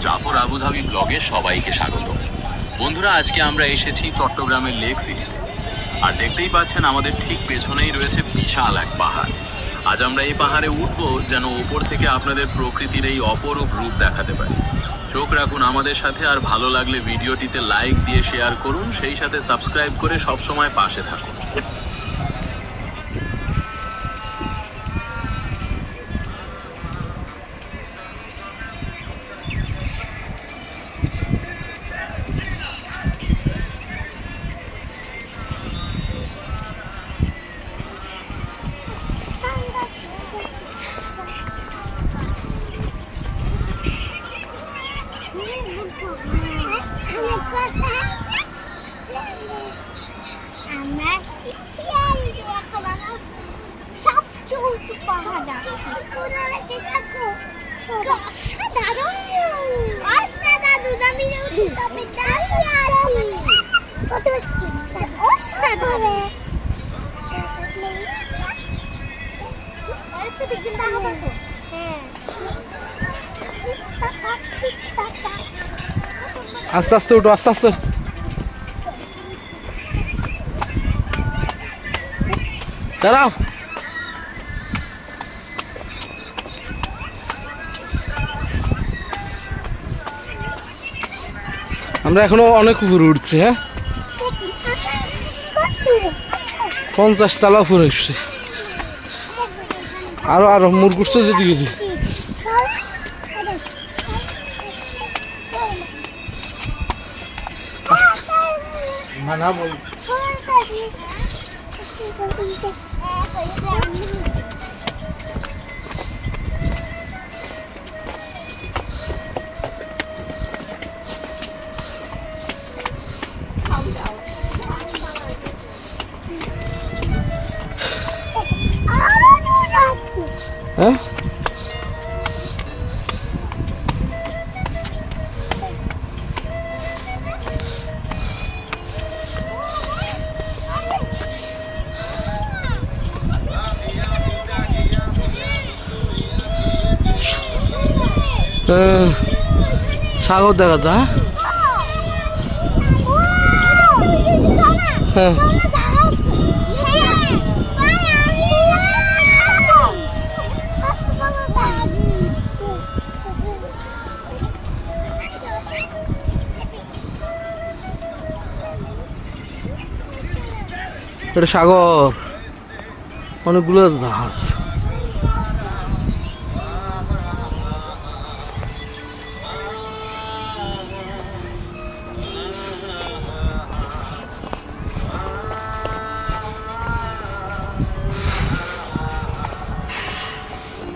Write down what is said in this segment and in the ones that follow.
Zafar Abu Dhabi ব্লগে সবাইকে স্বাগত। বন্ধুরা, আজকে আমরা এসেছি চট্টগ্রামের লেক সিটিতে। আর দেখতেই পাচ্ছেন আমাদের ঠিক পেছনেই রয়েছে বিশাল এক পাহাড়। আজ আমরা এই পাহাড়ে উঠবো যেন ওপর থেকে আপনাদের প্রকৃতির এই অপরূপ রূপ দেখাতে পারি। চোখ রাখুন আমাদের সাথে, আর ভালো লাগলে ভিডিওটিতে লাইক দিয়ে শেয়ার করুন, সেই সাথে সাবস্ক্রাইব করে সবসময় পাশে থাকুন। আস্তে আস্তে উঠো, আস্তে আস্তে। দাঁড়াও, আমরা এখনো অনেক উপরে উঠছি। হ্যাঁ, 50 তলা উপরে উঠছে। আরো আরো মুরগুড়ছে যেদিকে মানা বল। হ্যাঁ, সাগর দেখা যায়। হ্যাঁ, এটা সাগর, অনেকগুলো জাহাজ।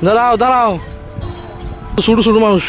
দাঁড়াও দাঁড়াও, ছোট ছোট মানুষ।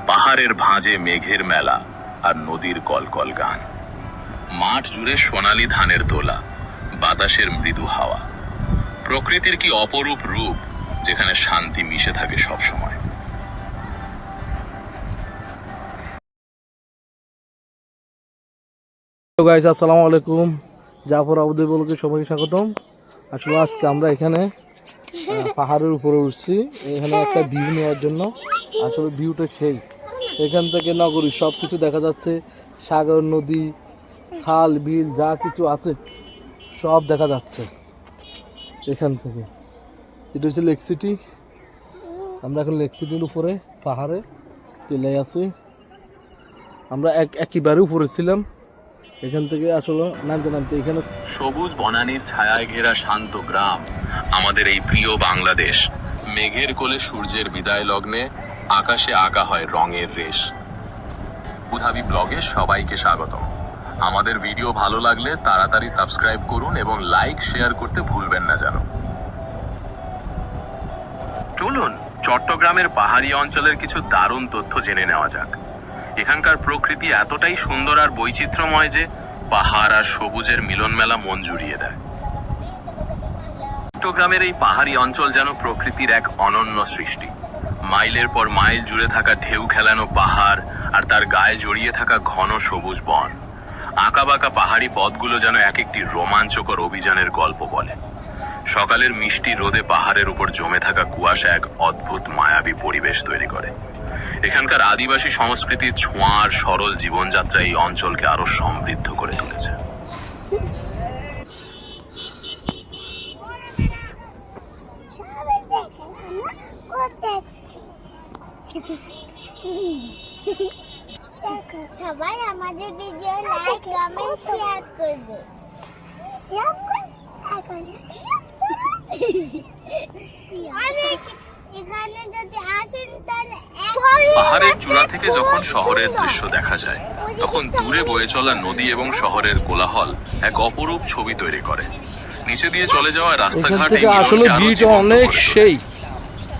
পাহাড়ের ভাঁজে মেঘের মেলা আর নদীর কলকল গান, মাঠ জুড়ে সোনালী ধানের দোলা, বাতাসের মৃদু হাওয়া। প্রকৃতির কি অপরূপ রূপ, যেখানে শান্তি মিশে থাকে সব সময়। গাইস, আসসালামু আলাইকুম। জাফর আবুধাবি ব্লগে সবাইকে স্বাগতম। আসলে আজকে আমরা এখানে পাহাড়ের উপরে উঠছি, এখানে একটা ভিউ নেওয়ার জন্য। আসলে ভিউটা সেই, এখান থেকে নগরী সব কিছু দেখা যাচ্ছে, সাগর, নদী, খাল, বিল, যা কিছু আছে সব দেখা যাচ্ছে এখান থেকে। এটা হচ্ছে লেক সিটি। আমরা এখন লেক সিটির উপরে পাহাড়ে চলে আছি। আমরা একেবারে উপরে ছিলাম, এখান থেকে আসলে নামতে নামতে এখানে সবুজ বনানীর ছায়ায় ঘেরা শান্ত গ্রাম আমাদের এই প্রিয় বাংলাদেশ। মেঘের কোলে সূর্যের বিদায় লগ্নে আকাশে আঁকা হয় রঙের রেশ। বুধাবি ব্লগে সবাইকে স্বাগতম। আমাদের ভিডিও ভালো লাগলে তাড়াতাড়ি সাবস্ক্রাইব করুন এবং লাইক শেয়ার করতে ভুলবেন না যেন। চলুন চট্টগ্রামের পাহাড়ি অঞ্চলের কিছু দারুণ তথ্য জেনে নেওয়া যাক। এখানকার প্রকৃতি এতটাই সুন্দর আর বৈচিত্র্যময় যে পাহাড় আর সবুজের মিলন মেলা মন জুড়িয়ে দেয়। চট্টগ্রামের এই পাহাড়ি অঞ্চল যেন প্রকৃতির এক অনন্য সৃষ্টি। মাইলের পর মাইল জুড়ে থাকা ঢেউ খেলানো পাহাড় আর তার গায়ে জড়িয়ে থাকা ঘন সবুজ বন। আঁকাবাঁকা পাহাড়ি পথগুলো যেন এক একটি রোমাঞ্চকর অভিযানের গল্প বলে। সকালের মিষ্টি রোদে পাহাড়ের উপর জমে থাকা কুয়াশা এক অদ্ভুত মায়াবী পরিবেশ তৈরি করে। এখানকার আদিবাসী সংস্কৃতির ছোঁয়া আর সরল জীবনযাত্রা এই অঞ্চলকে আরো সমৃদ্ধ করে তুলেছে। সবাই আমাদের ভিডিও লাইক কমেন্ট শেয়ার করবে। এখানে যদি আসেন তাহলে পাহাড়ের চূড়া থেকে যখন শহরের দৃশ্য দেখা যায়, তখন দূরে বয়ে চলা নদী এবং শহরের কোলাহল এক অপরূপ ছবি তৈরি করে। নিচে দিয়ে চলে যাওয়া এখান রাস্তাঘাট থেকে আসলে ভিউটা অনেক সেই,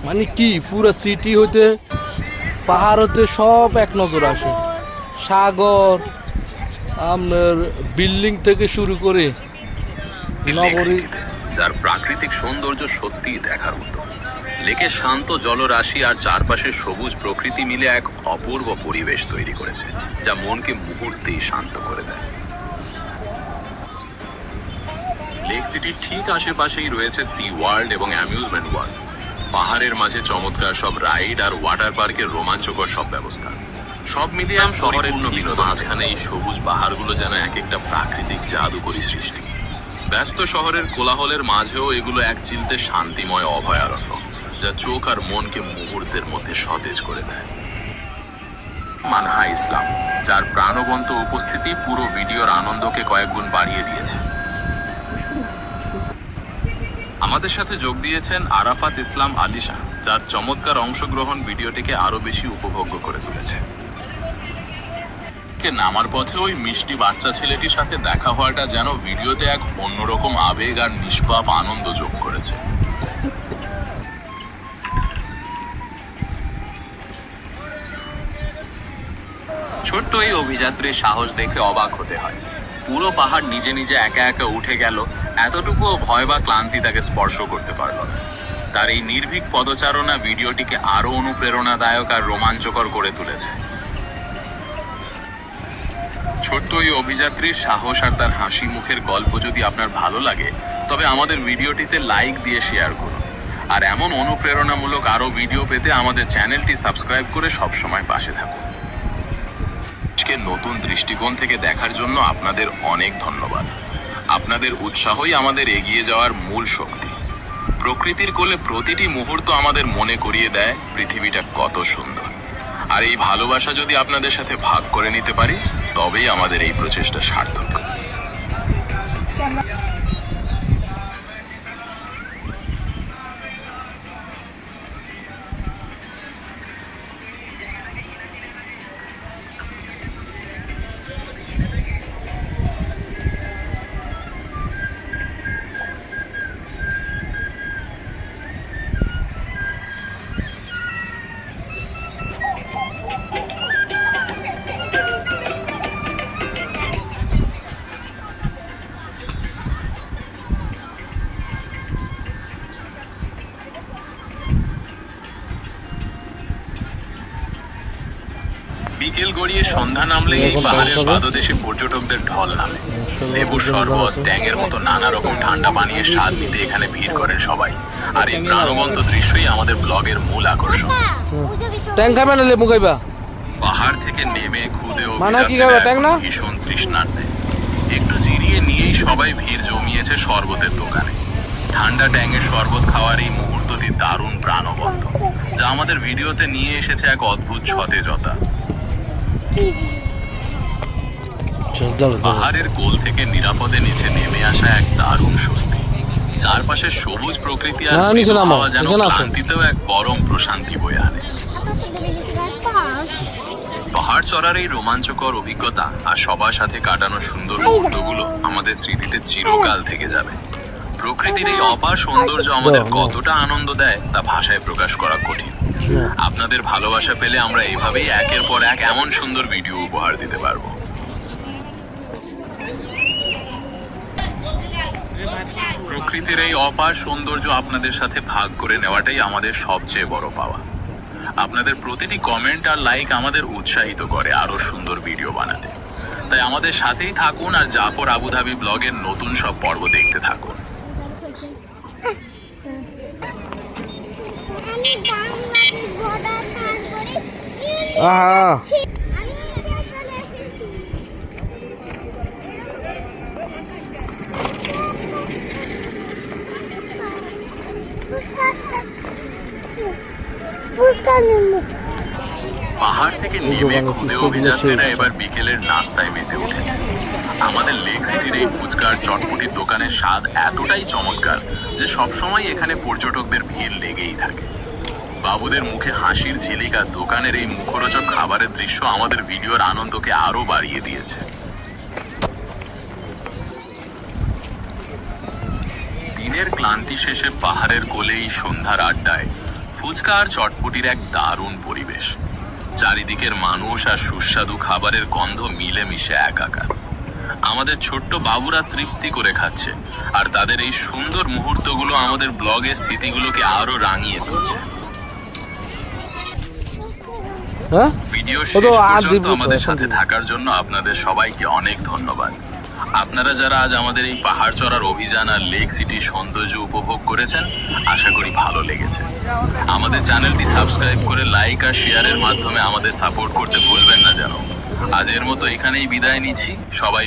মানে কি পুরো সিটি হইতে পাহাড় হতে সব এক নজর আসে। সাগর, আপনার বিল্ডিং থেকে শুরু করে নগরী, যার প্রাকৃতিক সৌন্দর্য সত্যিই দেখার মতো। লেকের শান্ত জলরাশি আর চারপাশের সবুজ প্রকৃতি মিলে এক অপূর্ব পরিবেশ তৈরি করেছে, যা মনকে মুহূর্তেই শান্ত করে দেয়। লেক সিটির ঠিক আশেপাশেই রয়েছে সি ওয়ার্ল্ড এবং অ্যামিউজমেন্ট ওয়ার্ল্ড। পাহাড়ের মাঝে চমৎকার সব রাইড আর ওয়াটার পার্কের রোমাঞ্চকর সব ব্যবস্থা। সব মিলিয়ে শহরের মাঝখানে এই সবুজ পাহাড়গুলো যেন এক একটা প্রাকৃতিক জাদুকরী সৃষ্টি। ব্যস্ত শহরের কোলাহলের মাঝেও এগুলো এক চিলতে শান্তিময় অভয়ারণ্য, যা চোখ আর মনকে মুহূর্তের মধ্যে সতেজ করে দেয়। মানহা ইসলাম, যার প্রাণবন্ত উপস্থিতি পুরো ভিডিওর আনন্দকে কয়েকগুণ বাড়িয়ে দিয়েছে। আমাদের সাথে যোগ দিয়েছেন আরাফাত ইসলাম আলিশা, যার চমৎকার অংশগ্রহণ ভিডিওটিকে আরো বেশি উপভোগ্য করে তুলেছে। নামার পথে ওই মিষ্টি বাচ্চা ছেলেটির সাথে দেখা হওয়াটা যেন ভিডিওতে এক অন্যরকম আবেগ আর নিষ্পাপ আনন্দ যোগ করেছে। ছোট্ট এই অভিযাত্রীর সাহস দেখে অবাক হতে হয়। পুরো পাহাড় নিজে নিজে একা একা উঠে গেল, এতটুকুও ভয় বা ক্লান্তি তাকে স্পর্শ করতে পারল না। তার এই নির্ভীক পদচারণা ভিডিওটিকে আরো অনুপ্রেরণাদায়ক আর রোমাঞ্চকর করে তুলেছে। ছোট্ট এই অভিযাত্রীর সাহস আর তার হাসি মুখের গল্প যদি আপনার ভালো লাগে, তবে আমাদের ভিডিওটিতে লাইক দিয়ে শেয়ার করুন। আর এমন অনুপ্রেরণামূলক আরো ভিডিও পেতে আমাদের চ্যানেলটি সাবস্ক্রাইব করে সবসময় পাশে থাকুন। আজকে নতুন দৃষ্টিকোণ থেকে দেখার জন্য আপনাদের অনেক ধন্যবাদ। আপনাদের উৎসাহই আমাদের এগিয়ে যাওয়ার মূল শক্তি। প্রকৃতির কোলে প্রতিটি মুহূর্ত আমাদের মনে করিয়ে দেয় পৃথিবীটা কত সুন্দর। আর এই ভালোবাসা যদি আপনাদের সাথে ভাগ করে নিতে পারি, তবেই আমাদের এই প্রচেষ্টা সার্থক। বিকেল গড়িয়ে সন্ধ্যা নামলে এই পাহাড়ের পাদদেশে পর্যটকদের ঢল নামে। লেবুর শরবত, ট্যাংয়ের মতো নানা রকম ঠান্ডা পানীয়ের স্বাদ নিতে এখানে ভিড় করেন সবাই। আর এই প্রাণবন্ত দৃশ্যই আমাদের ব্লগের মূল আকর্ষণ। ট্যাং খাবে না লেবু খাইবা? পাহাড় থেকে নেমে খুদে ভীষণ তৃষ্ণার্তে একটু জিরিয়ে নিয়েই সবাই ভিড় জমিয়েছে শরবতের দোকানে। ঠান্ডা ট্যাংয়ের শরবত খাওয়ার এই মুহূর্তটি দারুণ প্রাণবন্ত, যা আমাদের ভিডিওতে নিয়ে এসেছে এক অদ্ভুত সতেজতা। পাহাড়ের কোল থেকে নিরাপদে নিচে নেমে আসা এক দারুণ স্বস্তি। চারপাশে সবুজ প্রকৃতি আর মৃদু হাওয়া যেন ক্লান্তিতেও এক পরম প্রশান্তি বয়ে আনে। পাহাড় চড়ার এই রোমাঞ্চকর অভিজ্ঞতা আর সবার সাথে কাটানো সুন্দর মুহূর্তগুলো আমাদের স্মৃতিতে চিরকাল থেকে যাবে। প্রকৃতির এই অপার সৌন্দর্য আমাদের কতটা আনন্দ দেয় তা ভাষায় প্রকাশ করা কঠিন। আপনাদের ভালোবাসা পেলে আমরা এইভাবেই একের পর এক এমন সুন্দর ভিডিও উপহার দিতে পারবো। প্রকৃতির এই অপার সৌন্দর্য আপনাদের সাথে ভাগ করে নেওয়াটাই আমাদের সবচেয়ে বড় পাওয়া। আপনাদের প্রতিটি কমেন্ট আর লাইক আমাদের উৎসাহিত করে আরো সুন্দর ভিডিও বানাতে। তাই আমাদের সাথেই থাকুন আর জাফর আবুধাবি ব্লগের নতুন সব পর্ব দেখতে থাকুন। আহা পাহাড় থেকে নেমে খুদে অভিযাত্রীরা এবার বিকেলের নাস্তায় মেতে উঠেছে। আমাদের লেক সিটির এই ফুচকার চটপটির দোকানের স্বাদ এতটাই চমৎকার যে সবসময় এখানে পর্যটকদের ভিড় লেগেই থাকে। বাবুদের মুখে হাসির ঝিলিক আর দোকানের এই মুখরোচক খাবারের দৃশ্য আমাদের ভিডিওর আনন্দকে আরো বাড়িয়ে দিয়েছে। দিনের ক্লান্তি শেষে পাহাড়ের কোলেই সন্ধ্যার আড্ডায় ফুচকা আর চটপটির এক দারুণ পরিবেশ। চারিদিকের মানুষ আর সুস্বাদু খাবারের গন্ধ মিলেমিশে একাকার। আমাদের ছোট্ট বাবুরা তৃপ্তি করে খাচ্ছে আর তাদের এই সুন্দর মুহূর্তগুলো আমাদের ব্লগের স্মৃতিগুলোকে আরো রাঙিয়ে তুলছে। ভিডিও শেষ পর্যন্ত আমাদের সাথে থাকার জন্য আপনাদের সবাইকে অনেক ধন্যবাদ। আপনারা যারা আজ আমাদের এই পাহাড় চড়ার অভিযান আর লেক সিটির সৌন্দর্য উপভোগ করেছেন, আশা করি ভালো লেগেছে। আমাদের চ্যানেলটি সাবস্ক্রাইব করে লাইক আর শেয়ারের মাধ্যমে আমাদের সাপোর্ট করতে ভুলবেন না যেন। আজের মতো এখানেই বিদায় নিচ্ছি। সবাই